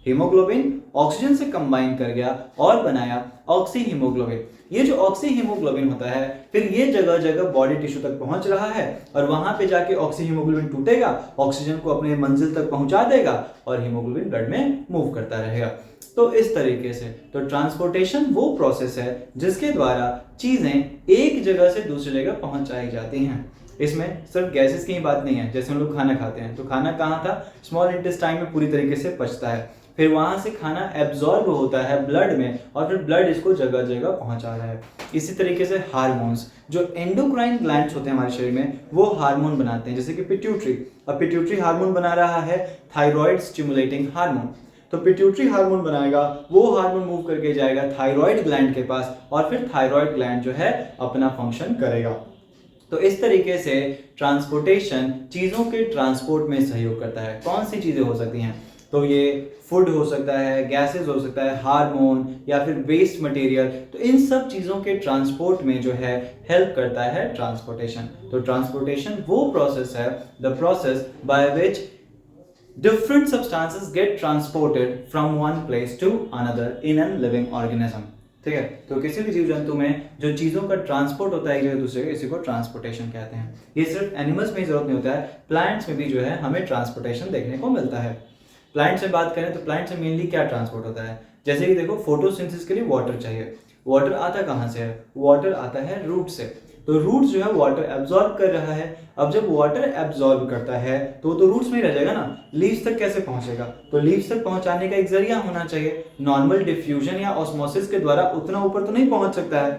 [SPEAKER 1] हीमोग्लोबिन ऑक्सीजन से कंबाइन कर गया और बनाया ऑक्सी हीमोग्लोबिन। ये जो ऑक्सी हीमोग्लोबिन होता है फिर ये जगह जगह बॉडी टिश्यू तक पहुंच रहा है और वहां पे जाके ऑक्सी हीमोग्लोबिन टूटेगा, ऑक्सीजन को अपने मंजिल तक पहुंचा देगा और हीमोग्लोबिन ब्लड में मूव करता रहेगा। तो इस तरीके से तो ट्रांसपोर्टेशन वो प्रोसेस है जिसके द्वारा चीजें एक जगह से दूसरी जगह पहुंचाई जाती हैं। इसमें सिर्फ गैसेस की ही बात नहीं है। जैसे हम लोग खाना खाते हैं तो खाना कहाँ था? स्मॉल इंटेस्टाइन में पूरी तरीके से पचता है, फिर वहां से खाना एब्जॉर्ब होता है ब्लड में और फिर ब्लड इसको जगह जगह पहुंचा रहा है। इसी तरीके से हार्मोन्स, जो एंडोक्राइन ग्लैंड्स होते हैं हमारे शरीर में, वो हार्मोन बनाते हैं, जैसे कि पिट्यूटरी। अब पिट्यूटरी हार्मोन बना रहा है थायराइड स्टिमुलेटिंग हार्मोन, तो पिट्यूटरी हार्मोन बनाएगा, वो हार्मोन मूव करके जाएगा थायराइड ग्लैंड के पास और फिर थायराइड ग्लैंड जो है अपना फंक्शन करेगा। तो इस तरीके से ट्रांसपोर्टेशन चीजों के ट्रांसपोर्ट में सहयोग करता है। कौन सी चीजें हो सकती हैं? तो ये फूड हो सकता है, गैसेस हो सकता है, हार्मोन या फिर वेस्ट मटेरियल। तो इन सब चीज़ों के ट्रांसपोर्ट में जो है हेल्प करता है ट्रांसपोर्टेशन। तो ट्रांसपोर्टेशन वो प्रोसेस है, the process by which different substances get transported from one place to another in a living organism। ठीक है, तो किसी भी जीव जंतु में जो चीज़ों का ट्रांसपोर्ट होता है एक जगह दूसरे, इसी को ट्रांसपोर्टेशन कहते हैं। ये सिर्फ एनिमल्स में ही जरूरत नहीं होता है, प्लांट्स में भी जो है हमें ट्रांसपोर्टेशन देखने को मिलता है। प्लांट से बात करें तो प्लांट से मेनली क्या ट्रांसपोर्ट होता है? जैसे कि देखो फोटोसिंथेसिस के लिए वाटर चाहिए। वाटर आता कहाँ से है? वाटर आता है रूट से। तो रूट्स जो है वाटर एब्जॉर्ब कर रहा है। अब जब वाटर एब्जॉर्ब करता है तो रूट्स में ही रह जाएगा ना, लीव्स तक कैसे पहुंचेगा? तो लीव्स तक पहुंचाने का एक जरिया होना चाहिए। नॉर्मल डिफ्यूजन या ऑस्मोसिस के द्वारा उतना ऊपर तो नहीं पहुंच सकता है,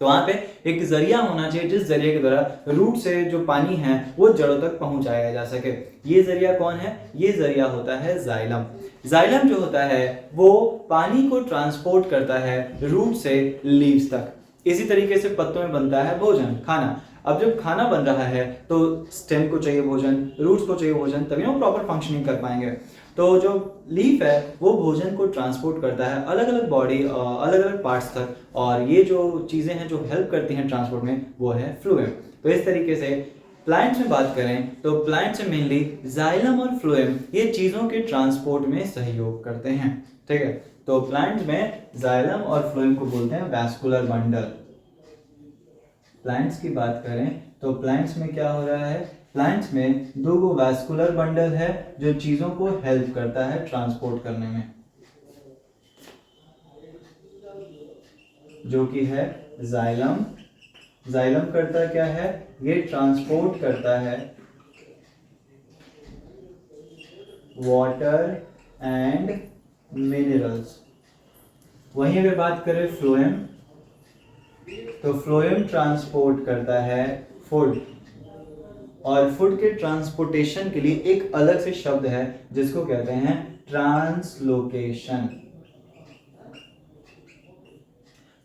[SPEAKER 1] तो वहां पे एक जरिया होना चाहिए जिस जरिए के द्वारा रूट से जो पानी है वो जड़ों तक पहुंचाया जा सके। ये जरिया कौन है? ये जरिया होता है जाइलम। जाइलम जो होता है वो पानी को ट्रांसपोर्ट करता है रूट से लीव्स तक। इसी तरीके से पत्तों में बनता है भोजन, खाना। अब जब खाना बन रहा है तो स्टेम को चाहिए भोजन, रूट्स को चाहिए भोजन, तभी वो प्रॉपर फंक्शनिंग कर पाएंगे। तो जो लीफ है वो भोजन को ट्रांसपोर्ट करता है अलग अलग बॉडी, अलग अलग पार्ट्स तक, और ये जो चीज़ें हैं जो हेल्प करती हैं ट्रांसपोर्ट में वो है फ्लोएम। तो इस तरीके से प्लांट्स में बात करें तो प्लांट्स में मेनली जाइलम और फ्लोएम ये चीज़ों के ट्रांसपोर्ट में सहयोग करते हैं। ठीक है, तो प्लांट्स में जाइलम और फ्लोएम को बोलते हैं वैस्कुलर बंडल। प्लांट्स की बात करें तो प्लांट्स में क्या हो रहा है? प्लांट्स में दो गो वैस्कुलर बंडल है जो चीजों को हेल्प करता है ट्रांसपोर्ट करने में, जो कि है जाइलम। जाइलम करता क्या है, ये ट्रांसपोर्ट करता है वाटर एंड मिनरल्स। वहीं अगर बात करें फ्लोएम, तो फ्लोएम ट्रांसपोर्ट करता है फूड, और फूड के ट्रांसपोर्टेशन के लिए एक अलग से शब्द है जिसको कहते हैं ट्रांसलोकेशन।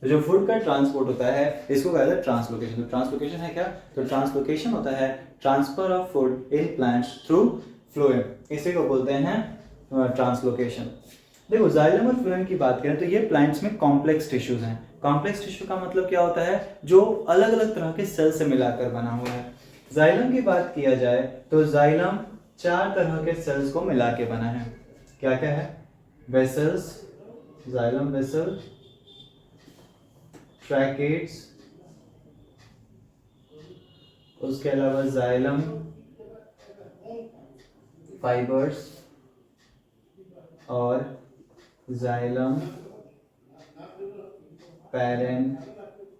[SPEAKER 1] तो जो फूड का ट्रांसपोर्ट होता है इसको कहते हैं ट्रांसलोकेशन। तो ट्रांसलोकेशन है क्या, तो ट्रांसलोकेशन होता है transfer of food in plants through phloem, इसी को बोलते हैं ट्रांसलोकेशन। देखो जाइलम और फ्लोएम की बात करें तो ये प्लांट्स में कॉम्प्लेक्स टिश्यूज हैं। कॉम्प्लेक्स टिश्यू का मतलब क्या होता है, जो अलग अलग तरह के सेल से मिलाकर बना हुआ है। जाइलम की बात किया जाए तो जाइलम 4 तरह के सेल्स को मिला के बना है। क्या क्या है, वेसल्स, जाइलम वेसल, ट्रैकेट्स, उसके अलावा जाइलम फाइबर्स और जाइलम पैरेन्काइमा।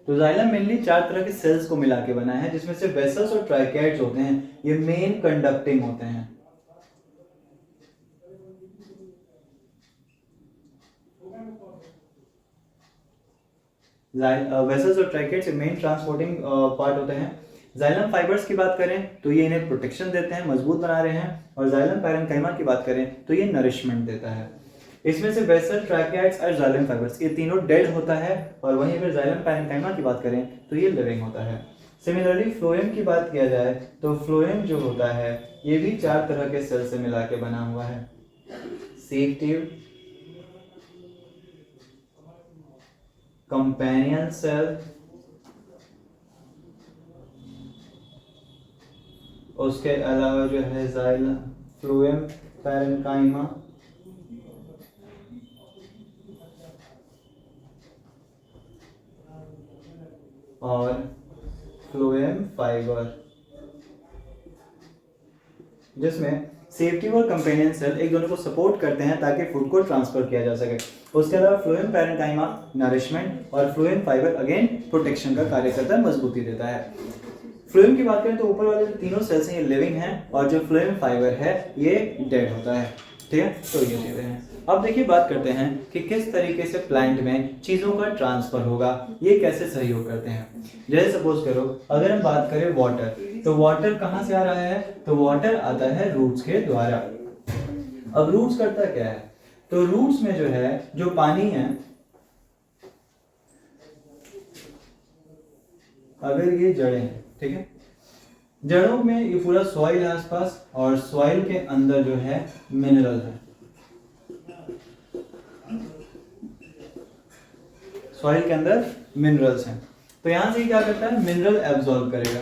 [SPEAKER 1] तो जाइलम मेनली 4 तरह के सेल्स को मिला के बना है, जिसमें से वेसल्स और ट्राइकेट्स होते हैं, ये मेन कंडक्टिंग होते हैं। वेसल्स और ट्राइकेट्स मेन ट्रांसपोर्टिंग पार्ट होते हैं। जाइलम फाइबर्स की बात करें तो ये इन्हें प्रोटेक्शन देते हैं, मजबूत बना रहे हैं। और जाइलम पैरेन्काइमा की बात करें तो ये नरिशमेंट देता है। इसमें से वेसल, ट्रैकेट्स और जाइलम फाइबर्स ये तीनों डेड होता है, और वहीं अगर जाइलम पैरेन्काइमा की बात करें तो ये लिविंग होता है। सिमिलरली फ्लोएम की बात किया जाए तो फ्लोएम जो होता है ये भी 4 तरह के सेल से मिला के बना हुआ है। सीव ट्यूब, कंपेनियन सेल, उसके अलावा जो है जाइलम, फ्लोएम पैरेन्काइमा, और फ्लोएम फाइबर, जिसमें सेफ्टी और कंपेनियन सेल एक दोनों को सपोर्ट करते हैं ताकि फूड को ट्रांसफर किया जा सके। उसके अलावा फ्लोएम पैरेन्काइमा नरिशमेंट और फ्लोएम फाइबर अगेन प्रोटेक्शन का कार्य करता है, मजबूती देता है। फ्लोएम की बात करें तो ऊपर वाले जो तीनों सेल्स हैं ये लिविंग हैं, और जो फ्लोएम फाइबर है ये डेड होता है। ठीक है, तो ये चीजें हैं। अब देखिए बात करते हैं कि किस तरीके से प्लांट में चीजों का ट्रांसफर होगा, ये कैसे सहयोग करते हैं। जैसे सपोज करो अगर हम बात करें वाटर, तो वाटर कहाँ से आ रहा है, तो वाटर आता है रूट्स के द्वारा। अब रूट्स करता क्या है, तो रूट्स में जो है जो पानी है, अगर ये जड़ें हैं, ठीक है, जड़ों में ये पूरा सॉइल है आसपास, और सॉइल के अंदर जो है मिनरल है। सॉइल के अंदर मिनरल्स हैं, तो यहां से क्या करता है, मिनरल एब्जॉर्ब करेगा,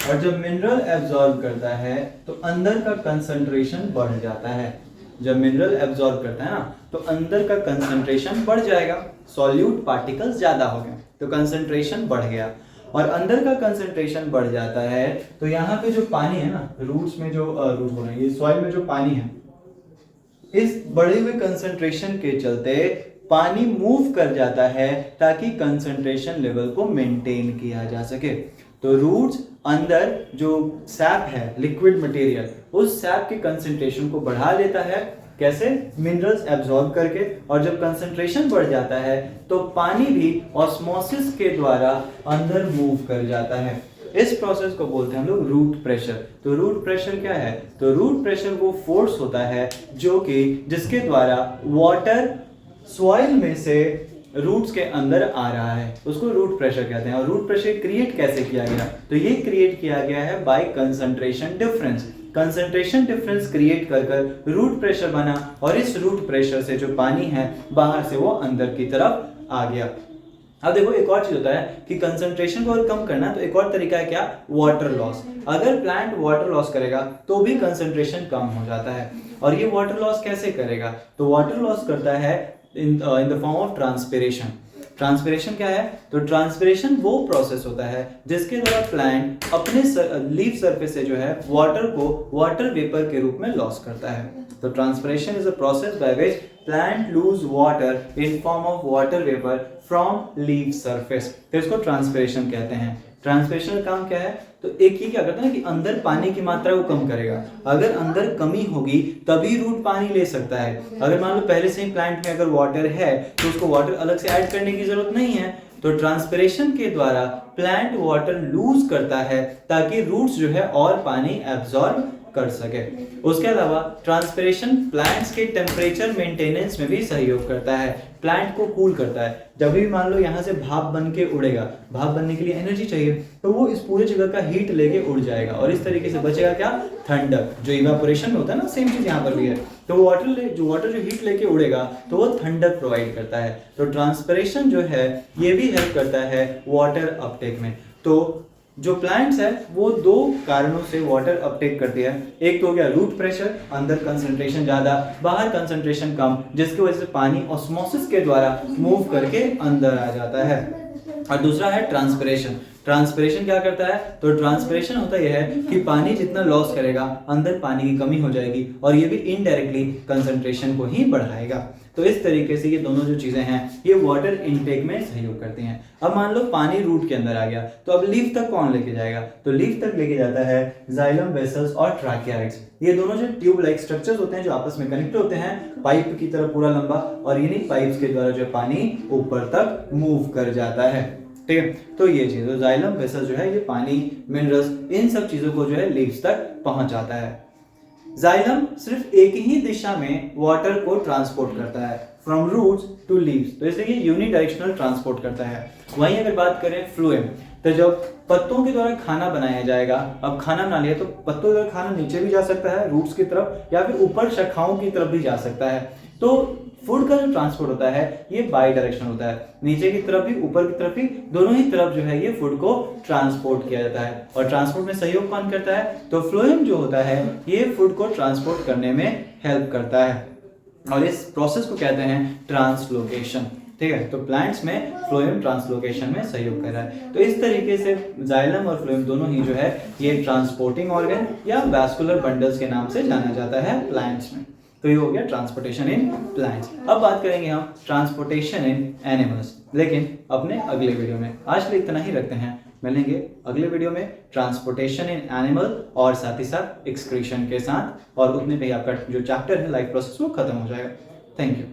[SPEAKER 1] और जब मिनरल एब्जॉर्ब करता है तो अंदर का कंसंट्रेशन बढ़ जाता है। जब मिनरल एब्जॉर्ब करता है ना तो अंदर का कंसंट्रेशन बढ़ जाएगा, सॉल्यूट पार्टिकल्स ज्यादा हो गए तो कंसंट्रेशन बढ़ गया, और अंदर का कंसंट्रेशन बढ़ जाता है तो यहाँ पे जो पानी है ना, रूट्स में जो रूट हो रहे हैं, ये सॉइल में जो पानी है, इस बढ़े हुए कंसंट्रेशन के चलते पानी मूव कर जाता है ताकि कंसंट्रेशन लेवल को मेंटेन किया जा सके। तो रूट्स अंदर जो सैप है, लिक्विड मटेरियल, उस सैप के कंसंट्रेशन को बढ़ा देता है। कैसे, मिनरल्स एब्जॉर्ब करके, और जब कंसंट्रेशन बढ़ जाता है तो पानी भी ऑस्मोसिस के द्वारा अंदर मूव कर जाता है। इस प्रोसेस को बोलते हैं हम लोग रूट प्रेशर। तो रूट प्रेशर क्या है, तो रूट प्रेशर वो फोर्स होता है जो कि जिसके द्वारा वाटर सॉइल में से रूट्स के अंदर आ रहा है, उसको रूट प्रेशर कहते हैं। और रूट प्रेशर क्रिएट कैसे किया गया, तो ये क्रिएट किया गया है by concentration difference. Concentration difference create कर कर रूट प्रेशर बना, और इस रूट प्रेशर से जो पानी है बाहर से वो अंदर की तरफ आ गया। अब देखो एक और चीज होता है कि कंसंट्रेशन को और कम करना, तो एक और तरीका है क्या, वाटर लॉस। अगर प्लांट वाटर लॉस करेगा तो भी कंसंट्रेशन कम हो जाता है। और ये वाटर लॉस कैसे करेगा, तो वाटर लॉस करता है in the form of transpiration. Transpiration क्या है? तो ट्रांसपिरेशन वो प्रोसेस होता है जिसके द्वारा प्लांट अपने लीफ सरफेस से जो है वाटर को वाटर वेपर के रूप में लॉस करता है। तो transpiration is a process by which plant loose water in form of water vapour from leaf surface. तो इसको ट्रांसपिरेशन कहते हैं। ट्रांसपिरेशन का काम क्या है? तो एक ही क्या करता है कि अंदर पानी की मात्रा को कम करेगा। अगर अंदर कमी होगी तभी रूट पानी ले सकता है। अगर मान लो पहले से ही प्लांट में अगर वाटर है तो उसको वाटर अलग से ऐड करने की जरूरत नहीं है। तो ट्रांसपिरेशन के द्वारा प्लांट वाटर लूज करता है ताकि रूट्स जो है और पानी एब्जॉर्ब कर सके। उसके अलावा ट्रांसपिरेशन प्लांट्स के टेम्परेचर मेंटेनेंस में भी सहयोग करता है, प्लांट को कूल करता है। जब भी मान लो यहाँ से भाप बन के उड़ेगा, भाप बनने के लिए एनर्जी चाहिए, तो वो इस पूरे जगह का हीट लेके उड़ जाएगा और इस तरीके से बचेगा क्या? ठंडक। जो इवापोरेशन में होता है ना, सेम चीज यहाँ पर भी है। तो वाटर जो हीट लेके उड़ेगा तो वो ठंडक प्रोवाइड करता है। तो ट्रांसपिरेशन जो है ये भी हेल्प करता है वाटर अपटेक में। तो जो प्लांट्स है वो दो कारणों से वाटर अपटेक करती है। एक तो हो गया रूट प्रेशर, अंदर कंसंट्रेशन ज्यादा, बाहर कंसंट्रेशन कम, जिसकी वजह से पानी ऑस्मोसिस के द्वारा मूव करके अंदर आ जाता है। और दूसरा है ट्रांसपिरेशन। ट्रांसपिरेशन क्या करता है? तो ट्रांसपिरेशन होता यह है कि पानी जितना लॉस करेगा अंदर पानी की कमी हो जाएगी और ये भी इनडायरेक्टली कंसंट्रेशन को ही बढ़ाएगा। तो इस तरीके से ये दोनों जो चीजें हैं ये वाटर इनटेक में सहयोग करती हैं। अब मान लो पानी रूट के अंदर आ गया तो अब लीफ तक कौन लेके जाएगा? तो लीफ तक लेके जाता है जाइलम वेसल्स और ट्रैकियाइड्स। ये दोनों जो ट्यूब लाइक स्ट्रक्चर्स होते हैं जो आपस में कनेक्ट होते हैं पाइप की तरह पूरा लंबा, और इन्हीं पाइप्स के द्वारा जो पानी ऊपर तक मूव कर जाता है। ठीक है, तो ये चीज तो जाइलम वेसल जो है ये पानी, मिनरल्स, इन सब चीजों को जो है लीव्स तक पहुंचाता है। जाइलम सिर्फ एक ही दिशा में वाटर को ट्रांसपोर्ट करता है, फ्रॉम रूट्स टू लीव्स, तो इसलिए ये यूनिडायरेक्शनल ट्रांसपोर्ट करता है। वहीं अगर बात करें फ्लोएम, तो जब पत्तों के द्वारा खाना बनाया जाएगा, अब खाना बना लिया तो पत्तों के द्वारा खाना नीचे भी जा सकता है रूट्स की तरफ, या फिर ऊपर शाखाओं की तरफ भी जा सकता है। तो फूड का जो ट्रांसपोर्ट होता है ये बाई डायरेक्शन होता है, नीचे की तरफ भी ऊपर की तरफ भी, दोनों ही तरफ जो है ये फूड को ट्रांसपोर्ट किया जाता है। और ट्रांसपोर्ट में सहयोग कौन करता है? तो फ्लोएम जो होता है ये फूड को ट्रांसपोर्ट करने में हेल्प करता है और इस प्रोसेस को कहते हैं ट्रांसलोकेशन। ठीक है, तो प्लांट्स में फ्लोएम ट्रांसलोकेशन में सहयोग कर रहा है। तो इस तरीके से जाइलम और फ्लोएम दोनों ही जो है ये ट्रांसपोर्टिंग ऑर्गन या वैस्कुलर बंडल्स के नाम से जाना जाता है प्लांट्स में। तो ये हो गया ट्रांसपोर्टेशन इन प्लांट्स। अब बात करेंगे हम ट्रांसपोर्टेशन इन एनिमल्स, लेकिन अपने अगले वीडियो में। आज के लिए इतना ही रखते हैं, मिलेंगे अगले वीडियो में ट्रांसपोर्टेशन इन एनिमल और साथ ही साथ एक्सक्रीशन के साथ, और उतने पे आपका जो चैप्टर है लाइफ प्रोसेस वो खत्म हो जाएगा। Thank you.